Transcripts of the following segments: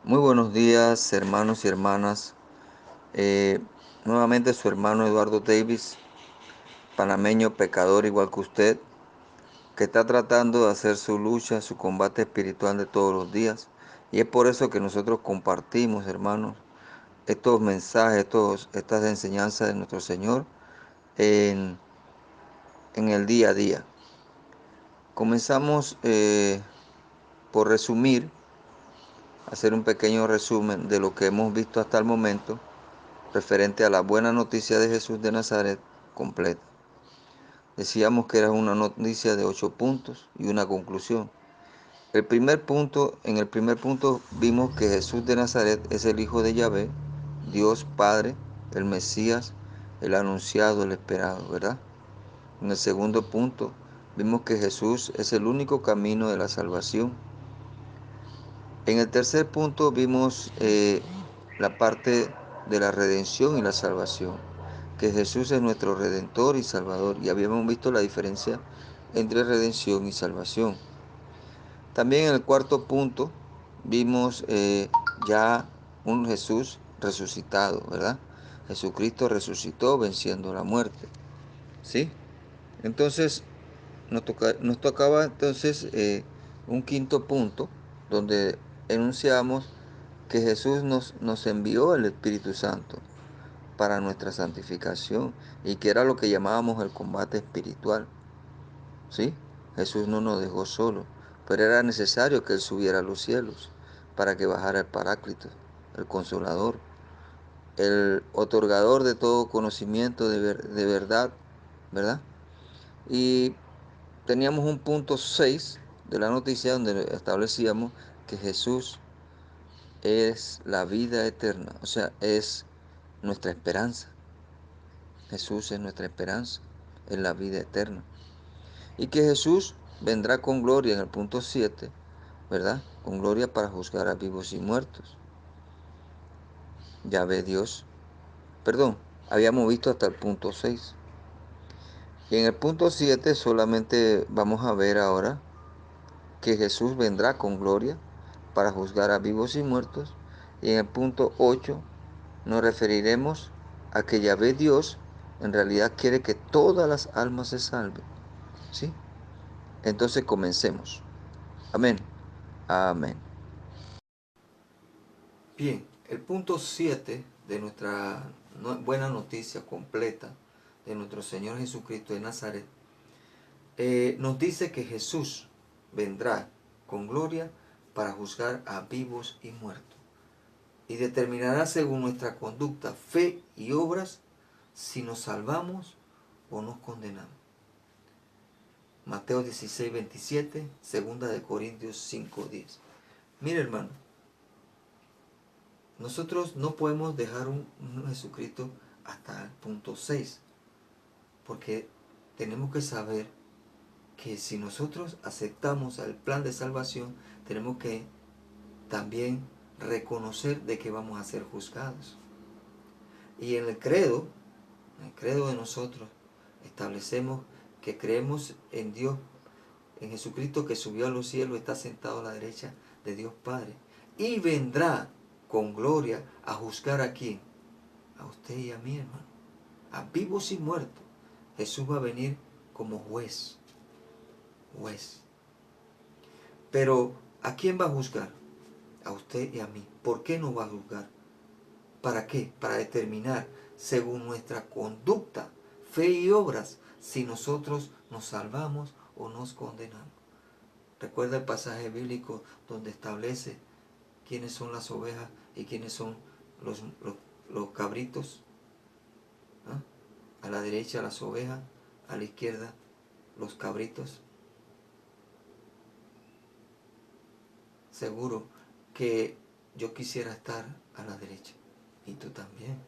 Muy buenos días, hermanos y hermanas. Eh, Nuevamente su hermano Eduardo Davis, panameño, pecador igual que usted, que está tratando de hacer su lucha, su combate espiritual de todos los días. Y es por eso que nosotros compartimos, hermanos, estos mensajes, estas enseñanzas de nuestro Señor en, en el día a día. Comenzamos por resumir, hacer un pequeño resumen de lo que hemos visto hasta el momento referente a la buena noticia de Jesús de Nazaret completa. Decíamos que era una noticia de 8 puntos y una conclusión. En el primer punto vimos que Jesús de Nazaret es el Hijo de Yahvé, Dios Padre, el Mesías, el anunciado, el esperado, ¿verdad? En el segundo punto vimos que Jesús es el único camino de la salvación. En el tercer punto vimos la parte de la redención y la salvación, que Jesús es nuestro redentor y salvador, y habíamos visto la diferencia entre redención y salvación. También en el cuarto punto vimos ya un Jesús resucitado, ¿verdad? Jesucristo resucitó venciendo la muerte, ¿sí? Entonces nos tocaba entonces un quinto punto donde enunciamos que Jesús nos envió el Espíritu Santo para nuestra santificación y que era lo que llamábamos el combate espiritual. ¿Sí? Jesús no nos dejó solos, pero era necesario que Él subiera a los cielos para que bajara el Paráclito, el Consolador, el otorgador de todo conocimiento de verdad, ¿verdad? Y teníamos un punto 6 de la noticia donde establecíamos que Jesús es la vida eterna, o sea, es nuestra esperanza. Jesús es nuestra esperanza, es la vida eterna. Y que Jesús vendrá con gloria en el punto 7, ¿verdad? Con gloria para juzgar a vivos y muertos. Ya ve Dios. Perdón, habíamos visto hasta el punto 6. Y en el punto 7 solamente vamos a ver ahora que Jesús vendrá con gloria para juzgar a vivos y muertos. Y en el punto 8 nos referiremos a que Yahvé Dios en realidad quiere que todas las almas se salven. ¿Sí? Entonces comencemos. Amén. Amén. Bien, el punto 7 de nuestra buena noticia completa de nuestro Señor Jesucristo de Nazaret nos dice que Jesús vendrá con gloria para juzgar a vivos y muertos y determinará según nuestra conducta, fe y obras si nos salvamos o nos condenamos. Mateo 16, 27, segunda de Corintios 5, 10. Mire, hermano, nosotros no podemos dejar un Jesucristo hasta el punto 6, porque tenemos que saber que si nosotros aceptamos el plan de salvación, tenemos que también reconocer de que vamos a ser juzgados. Y en el credo de nosotros, establecemos que creemos en Dios, en Jesucristo que subió a los cielos, está sentado a la derecha de Dios Padre. Y vendrá con gloria a juzgar a quién, a usted y a mí, hermano, a vivos y muertos. Jesús va a venir como juez. Pero ¿a quién va a juzgar? A usted y a mí. ¿Por qué nos va a juzgar? ¿Para qué? Para determinar, según nuestra conducta, fe y obras, si nosotros nos salvamos o nos condenamos. Recuerda el pasaje bíblico donde establece quiénes son las ovejas y quiénes son los cabritos. ¿Ah? A la derecha las ovejas, a la izquierda los cabritos. Seguro que yo quisiera estar a la derecha y tú también.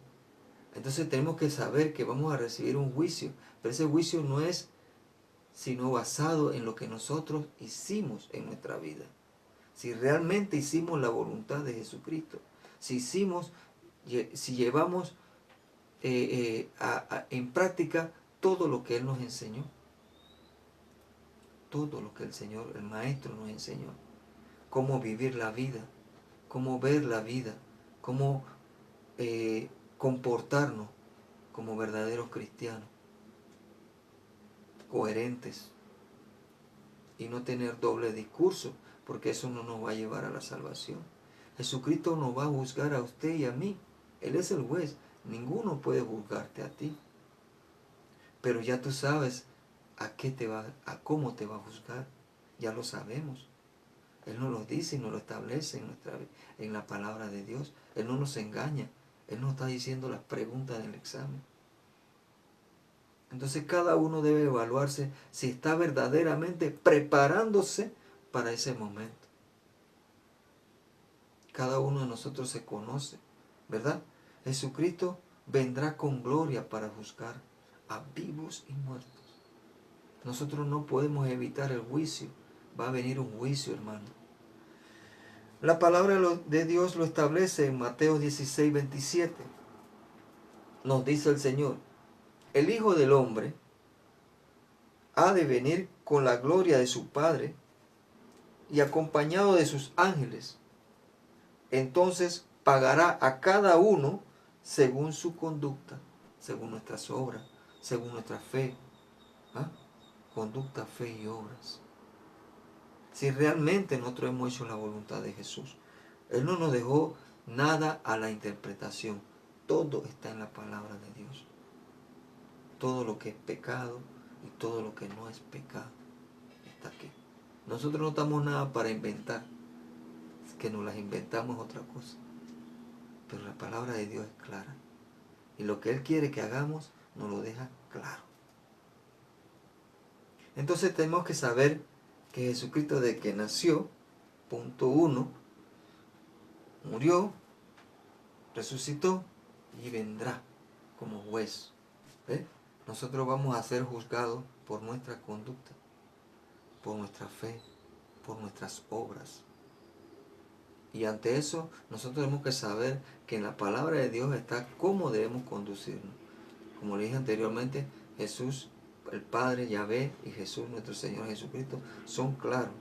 Entonces tenemos que saber que vamos a recibir un juicio, pero ese juicio no es sino basado en lo que nosotros hicimos en nuestra vida. Si realmente hicimos la voluntad de Jesucristo, si llevamos en práctica todo lo que Él nos enseñó, todo lo que el Señor, el Maestro nos enseñó, cómo vivir la vida, cómo ver la vida, cómo comportarnos como verdaderos cristianos, coherentes, y no tener doble discurso, porque eso no nos va a llevar a la salvación. Jesucristo nos va a juzgar a usted y a mí. Él es el juez. Ninguno puede juzgarte a ti. Pero ya tú sabes a cómo te va a juzgar. Ya lo sabemos. Él nos lo dice y nos lo establece en la palabra de Dios. Él no nos engaña. Él nos está diciendo las preguntas del examen. Entonces cada uno debe evaluarse si está verdaderamente preparándose para ese momento. Cada uno de nosotros se conoce, ¿verdad? Jesucristo vendrá con gloria para juzgar a vivos y muertos. Nosotros no podemos evitar el juicio. Va a venir un juicio, hermano. La palabra de Dios lo establece en Mateo 16, 27. Nos dice el Señor: el Hijo del Hombre ha de venir con la gloria de su Padre y acompañado de sus ángeles. Entonces pagará a cada uno según su conducta, según nuestras obras, según nuestra fe. ¿Ah? Conducta, fe y obras. Si realmente nosotros hemos hecho la voluntad de Jesús. Él no nos dejó nada a la interpretación. Todo está en la palabra de Dios. Todo lo que es pecado y todo lo que no es pecado está aquí. Nosotros no estamos nada para inventar. Que nos las inventamos es otra cosa. Pero la palabra de Dios es clara. Y lo que Él quiere que hagamos nos lo deja claro. Entonces tenemos que saber que Jesucristo, de que nació, punto 1, murió, resucitó y vendrá como juez. ¿Ve? Nosotros vamos a ser juzgados por nuestra conducta, por nuestra fe, por nuestras obras. Y ante eso nosotros tenemos que saber que en la palabra de Dios está cómo debemos conducirnos. Como le dije anteriormente, Jesús, el Padre, Yahvé, y Jesús, nuestro Señor Jesucristo, son claros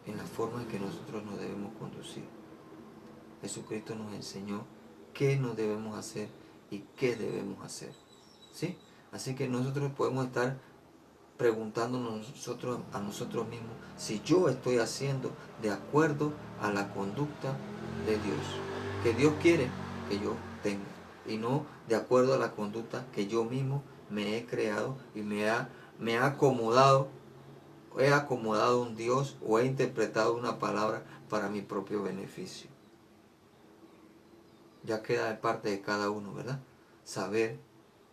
en la forma en que nosotros nos debemos conducir. Jesucristo nos enseñó qué nos debemos hacer y qué debemos hacer. ¿Sí? Así que nosotros podemos estar preguntándonos a nosotros mismos si yo estoy haciendo de acuerdo a la conducta de Dios, que Dios quiere que yo tenga, y no de acuerdo a la conducta que yo mismo me he creado y me ha acomodado. He acomodado un Dios o he interpretado una palabra para mi propio beneficio. Ya queda de parte de cada uno, ¿verdad? Saber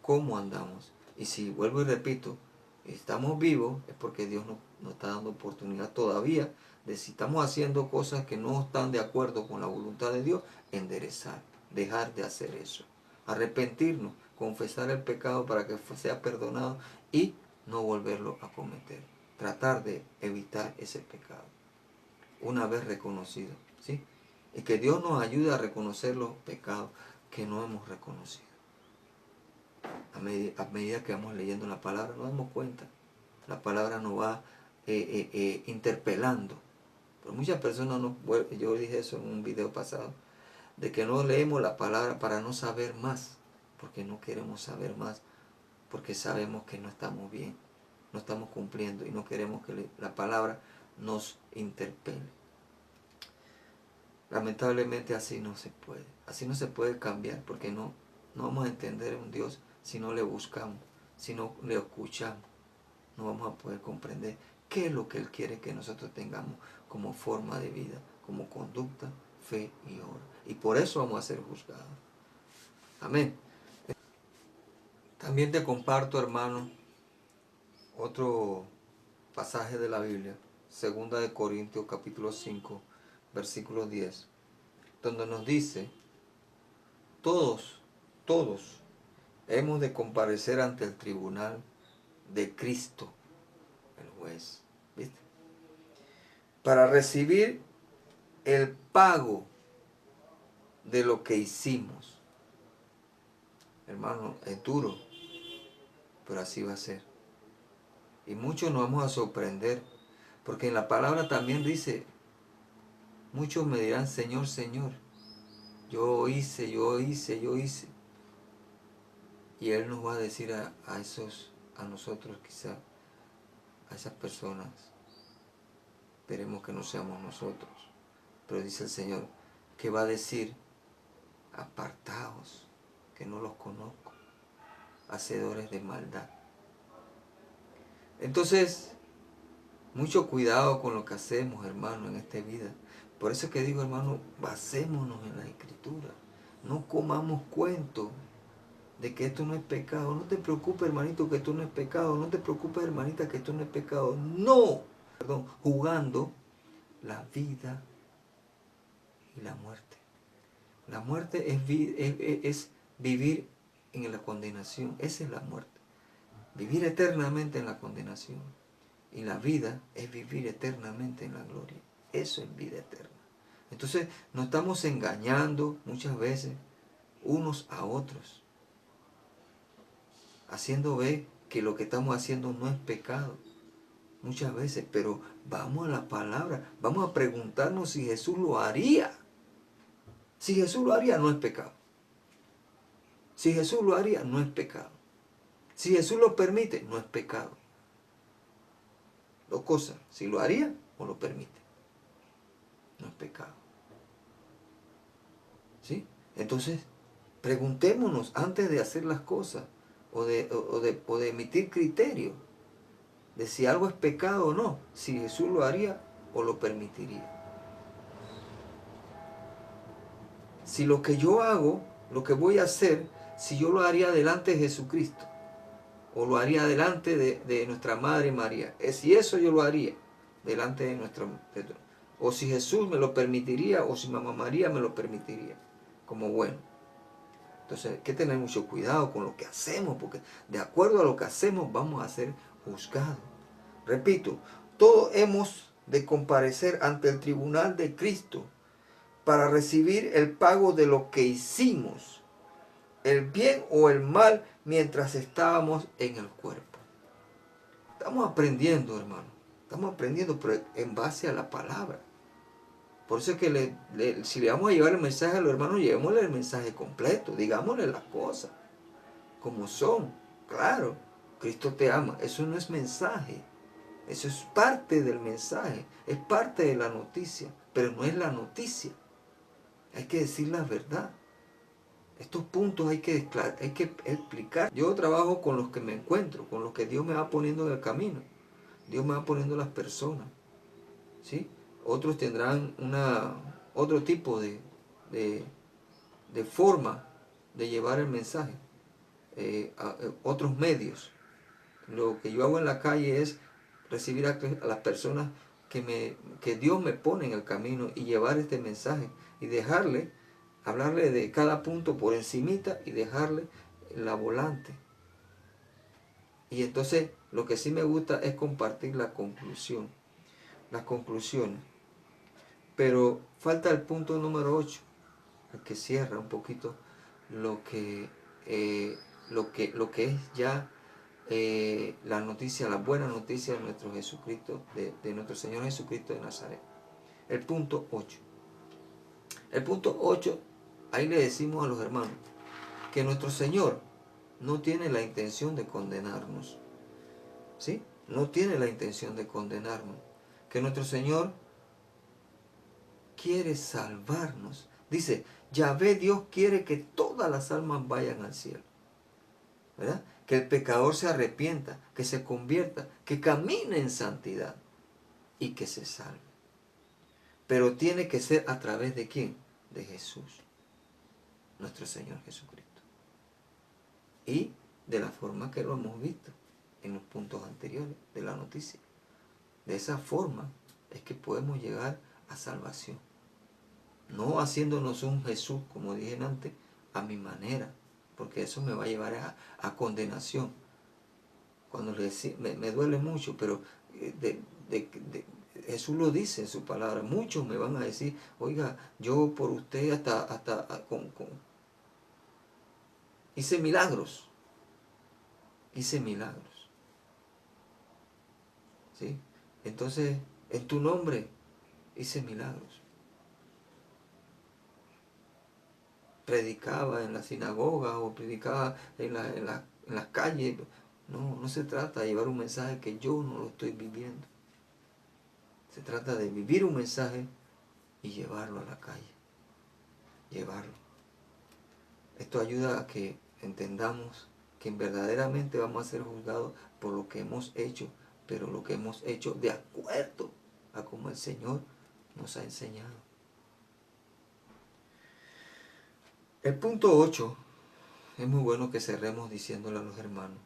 cómo andamos. Y si, vuelvo y repito, estamos vivos, es porque Dios nos está dando oportunidad todavía de, si estamos haciendo cosas que no están de acuerdo con la voluntad de Dios, enderezar, dejar de hacer eso. Arrepentirnos, confesar el pecado para que sea perdonado y no volverlo a cometer. Tratar de evitar ese pecado una vez reconocido, ¿sí? Y que Dios nos ayude a reconocer los pecados que no hemos reconocido. A medida que vamos leyendo la palabra nos damos cuenta. La palabra nos va interpelando. Pero muchas personas, yo dije eso en un video pasado, de que no leemos la palabra para no saber más, porque no queremos saber más, porque sabemos que no estamos bien, no estamos cumpliendo y no queremos que la palabra nos interpele. Lamentablemente así no se puede cambiar, porque no vamos a entender a un Dios si no le buscamos, si no le escuchamos. No vamos a poder comprender qué es lo que Él quiere que nosotros tengamos como forma de vida, como conducta, fe y obra. Y por eso vamos a ser juzgados. Amén. También te comparto, hermano, otro pasaje de la Biblia, 2 Corintios capítulo 5, versículo 10, donde nos dice: todos hemos de comparecer ante el tribunal de Cristo, el juez, ¿viste? Para recibir el pago de lo que hicimos. Hermano, es duro, pero así va a ser. Y muchos nos vamos a sorprender, porque en la palabra también dice Muchos me dirán, Señor, Señor, yo hice, yo hice, yo hice. Y Él nos va a decir a nosotros quizá, a esas personas, esperemos que no seamos nosotros, pero dice el Señor, que va a decir, apartaos, que no los conozco, hacedores de maldad. Entonces, mucho cuidado con lo que hacemos, hermano, en esta vida. Por eso es que digo, hermano, basémonos en la Escritura. No comamos cuentos de que esto no es pecado. No te preocupes, hermanito, que esto no es pecado. No te preocupes, hermanita, que esto no es pecado. No, perdón, jugando la vida y la muerte. La muerte es vivir en la condenación. Esa es la muerte. Vivir eternamente en la condenación. Y la vida es vivir eternamente en la gloria. Eso es vida eterna. Entonces nos estamos engañando muchas veces unos a otros, haciendo ver que lo que estamos haciendo no es pecado. Muchas veces, pero vamos a la palabra, vamos a preguntarnos si Jesús lo haría. Si Jesús lo haría, no es pecado. Si Jesús lo haría, no es pecado. Si Jesús lo permite, no es pecado. Dos cosas, si lo haría o lo permite, no es pecado. ¿Sí? Entonces, preguntémonos antes de hacer las cosas o de emitir criterios de si algo es pecado o no, si Jesús lo haría o lo permitiría. Si lo que yo hago, lo que voy a hacer, si yo lo haría delante de Jesucristo o lo haría delante de nuestra Madre María, si eso yo lo haría delante de o si Jesús me lo permitiría o si Mamá María me lo permitiría, como bueno. Entonces hay que tener mucho cuidado con lo que hacemos, porque de acuerdo a lo que hacemos vamos a ser juzgados. Repito, todos hemos de comparecer ante el tribunal de Cristo para recibir el pago de lo que hicimos, el bien o el mal, mientras estábamos en el cuerpo. Estamos aprendiendo, hermano. Estamos aprendiendo, pero en base a la palabra. Por eso es que si le vamos a llevar el mensaje a los hermanos, llevémosle el mensaje completo. Digámosle las cosas como son. Claro, Cristo te ama. Eso no es mensaje. Eso es parte del mensaje. Es parte de la noticia. Pero no es la noticia. Hay que decir la verdad. Estos puntos hay que explicar. Yo trabajo con los que me encuentro, con los que Dios me va poniendo en el camino. Dios me va poniendo las personas. ¿Sí? Otros tendrán otro tipo de forma de llevar el mensaje. Otros medios. Lo que yo hago en la calle es recibir a las personas que Dios me pone en el camino y llevar este mensaje y hablarle de cada punto por encimita y dejarle la volante. Y entonces lo que sí me gusta es compartir la conclusión, las conclusiones. Pero falta el punto número 8, el que cierra un poquito lo que es ya la noticia, la buena noticia de nuestro Jesucristo, de nuestro Señor Jesucristo de Nazaret. El punto 8. El punto 8, ahí le decimos a los hermanos que nuestro Señor no tiene la intención de condenarnos. ¿Sí? No tiene la intención de condenarnos. Que nuestro Señor quiere salvarnos. Dice, Yahvé Dios quiere que todas las almas vayan al cielo. ¿Verdad? Que el pecador se arrepienta, que se convierta, que camine en santidad y que se salve. Pero tiene que ser a través de ¿quién? De Jesús, nuestro Señor Jesucristo. Y de la forma que lo hemos visto en los puntos anteriores de la noticia. De esa forma es que podemos llegar a salvación. No haciéndonos un Jesús, como dije antes, a mi manera, porque eso me va a llevar a condenación. Cuando me duele mucho, pero Jesús lo dice en su palabra. Muchos me van a decir, oiga, yo por usted hice milagros. Hice milagros. ¿Sí? Entonces, en tu nombre hice milagros. predicaba en la sinagoga o predicaba en las calles. No, no se trata de llevar un mensaje que yo no lo estoy viviendo. Se trata de vivir un mensaje y llevarlo a la calle. Llevarlo. Esto ayuda a que entendamos que verdaderamente vamos a ser juzgados por lo que hemos hecho, pero lo que hemos hecho de acuerdo a como el Señor nos ha enseñado. El punto 8, es muy bueno que cerremos diciéndole a los hermanos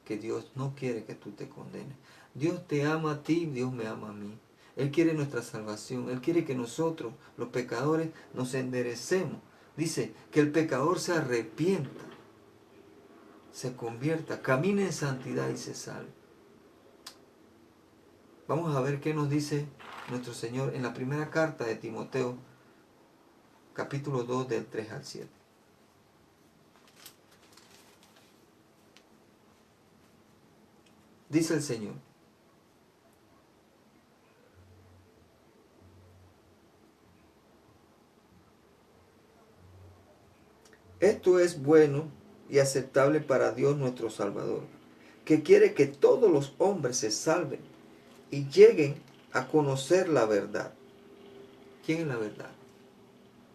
que Dios no quiere que tú te condenes. Dios te ama a ti, Dios me ama a mí. Él quiere nuestra salvación. Él quiere que nosotros, los pecadores, nos enderecemos. Dice que el pecador se arrepienta, se convierta, camine en santidad y se salve. Vamos a ver qué nos dice nuestro Señor en la primera carta de Timoteo, capítulo 2, del 3 al 7. Dice el Señor: esto es bueno y aceptable para Dios nuestro Salvador, que quiere que todos los hombres se salven y lleguen a conocer la verdad. ¿Quién es la verdad?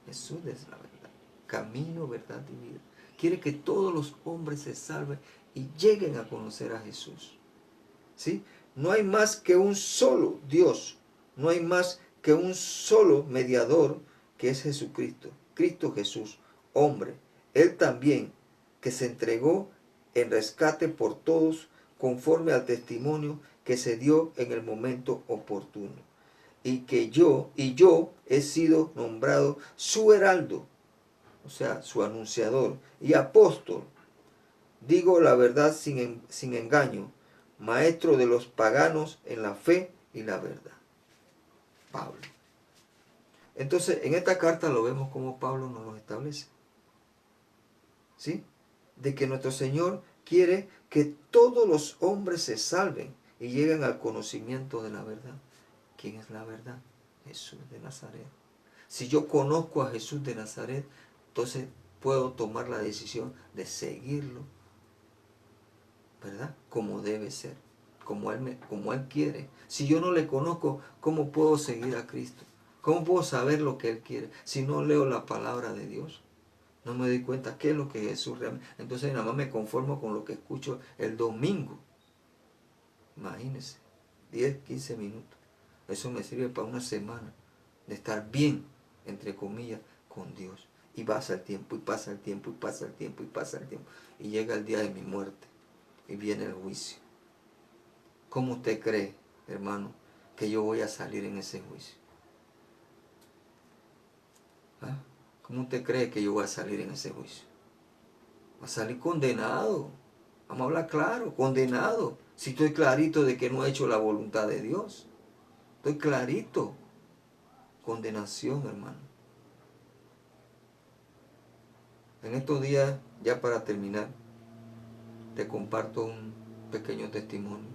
Jesús es la verdad. Camino, verdad y vida. Quiere que todos los hombres se salven y lleguen a conocer a Jesús. ¿Sí? No hay más que un solo Dios. No hay más que un solo mediador, que es Jesucristo. Cristo Jesús, hombre. Él también, que se entregó en rescate por todos, conforme al testimonio que se dio en el momento oportuno. Y yo he sido nombrado su heraldo, o sea, su anunciador y apóstol. Digo la verdad sin engaño, maestro de los paganos en la fe y la verdad. Pablo. Entonces, en esta carta lo vemos como Pablo nos lo establece. ¿Sí? De que nuestro Señor quiere que todos los hombres se salven y lleguen al conocimiento de la verdad. ¿Quién es la verdad? Jesús de Nazaret. Si yo conozco a Jesús de Nazaret, entonces puedo tomar la decisión de seguirlo, ¿verdad? Como debe ser, como Él quiere. Si yo no le conozco, ¿cómo puedo seguir a Cristo? ¿Cómo puedo saber lo que Él quiere si no leo la palabra de Dios? No me doy cuenta qué es lo que Jesús realmente... Entonces nada más me conformo con lo que escucho el domingo. Imagínense, 10, 15 minutos. Eso me sirve para una semana de estar bien, entre comillas, con Dios. Y pasa el tiempo, y pasa el tiempo, y pasa el tiempo, y pasa el tiempo. Y llega el día de mi muerte. Y viene el juicio. ¿Cómo usted cree, hermano, que yo voy a salir en ese juicio? ¿Ah? ¿Cómo usted cree que yo voy a salir en ese juicio? Va a salir condenado. Vamos a hablar claro, condenado. Si estoy clarito de que no he hecho la voluntad de Dios. Estoy clarito. Condenación, hermano. En estos días, ya para terminar, te comparto un pequeño testimonio.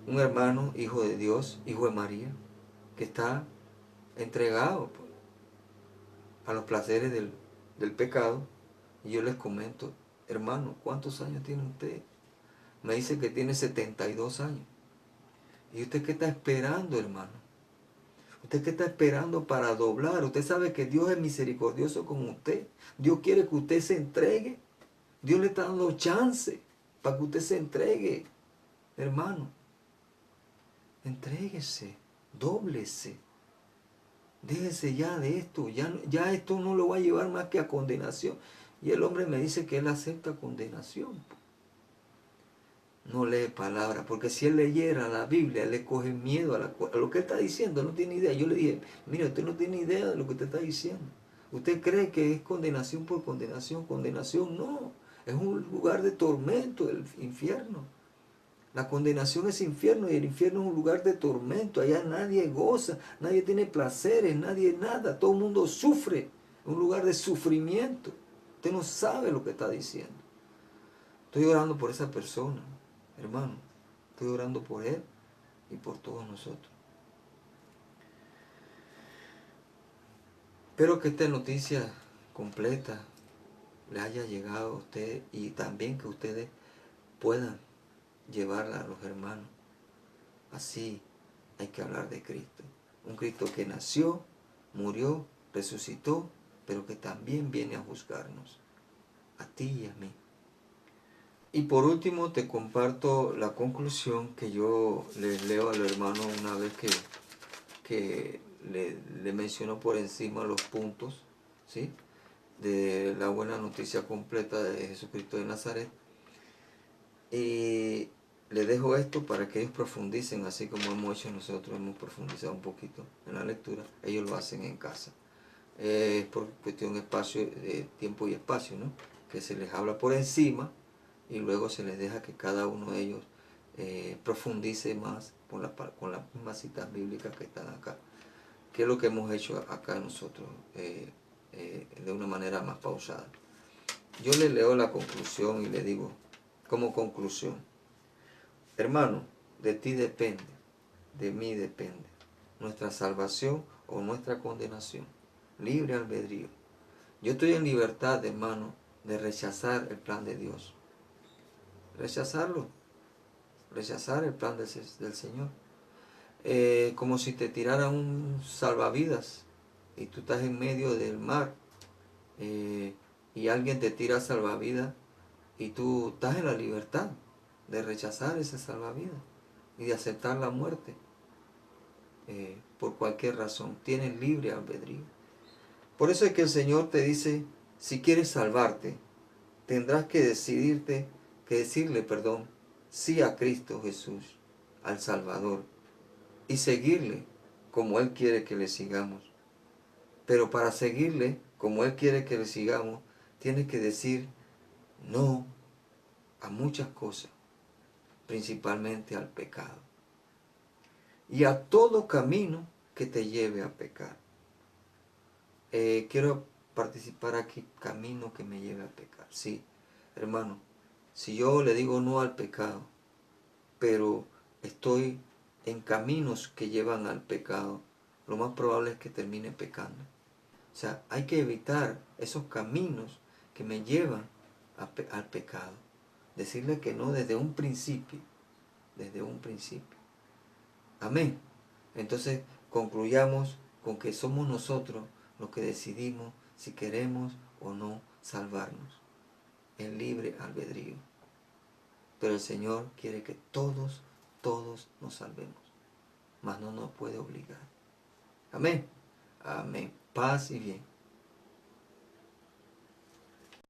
Un hermano, hijo de Dios, hijo de María, que está entregado pues, a los placeres del pecado. Y yo les comento: hermano, ¿cuántos años tiene usted? Me dice que tiene 72 años. ¿Y usted qué está esperando, hermano? ¿Usted qué está esperando para doblar? Usted sabe que Dios es misericordioso con usted. Dios quiere que usted se entregue. Dios le está dando chance para que usted se entregue. Hermano, entréguese, dóblese. Déjese ya de esto. Ya esto no lo va a llevar más que a condenación. Y el hombre me dice que él acepta condenación. No lee palabra, porque si él leyera la Biblia, él le coge miedo a lo que él está diciendo, no tiene idea. Yo le dije: mira, usted no tiene idea de lo que usted está diciendo. Usted cree que es condenación por condenación. Condenación no, es un lugar de tormento, el infierno. La condenación es infierno y el infierno es un lugar de tormento. Allá nadie goza, nadie tiene placeres, nadie nada, todo el mundo sufre. Un lugar de sufrimiento. Usted no sabe lo que está diciendo. Estoy orando por esa persona, hermano. Estoy orando por él y por todos nosotros. Espero que esta noticia completa le haya llegado a ustedes y también que ustedes puedan llevarla a los hermanos. Así hay que hablar de Cristo. Un Cristo que nació, murió, resucitó, pero que también viene a juzgarnos, a ti y a mí. Y por último te comparto la conclusión que yo les leo al hermano una vez que le menciono por encima los puntos, ¿sí?, de la buena noticia completa de Jesucristo de Nazaret. Y le dejo esto para que ellos profundicen, así como hemos hecho nosotros, hemos profundizado un poquito en la lectura. Ellos lo hacen en casa. Es por cuestión de espacio, de tiempo y espacio, ¿no?, que se les habla por encima y luego se les deja que cada uno de ellos profundice más con las mismas citas bíblicas que están acá, que es lo que hemos hecho acá nosotros de una manera más pausada. Yo le leo la conclusión y le digo, como conclusión: hermano, de ti depende, de mí depende, nuestra salvación o nuestra condenación. Libre albedrío. Yo estoy en libertad, hermano, de rechazar el plan de Dios. Rechazarlo. Rechazar el plan del Señor. Como si te tirara un salvavidas y tú estás en medio del mar y alguien te tira salvavidas y tú estás en la libertad de rechazar ese salvavidas y de aceptar la muerte por cualquier razón. Tienes libre albedrío. Por eso es que el Señor te dice, si quieres salvarte, tendrás que decirle, sí a Cristo Jesús, al Salvador, y seguirle como Él quiere que le sigamos. Pero para seguirle como Él quiere que le sigamos, tienes que decir no a muchas cosas, principalmente al pecado. Y a todo camino que te lleve a pecar. Quiero participar aquí, camino que me lleve a pecar. Sí, hermano, si yo le digo no al pecado, pero estoy en caminos que llevan al pecado, lo más probable es que termine pecando. O sea, hay que evitar esos caminos que me llevan al pecado. Decirle que no desde un principio, desde un principio. Amén. Entonces concluyamos con que somos nosotros los que decidimos si queremos o no salvarnos. El libre albedrío. Pero el Señor quiere que todos nos salvemos. Mas no nos puede obligar. Amén. Amén. Paz y bien.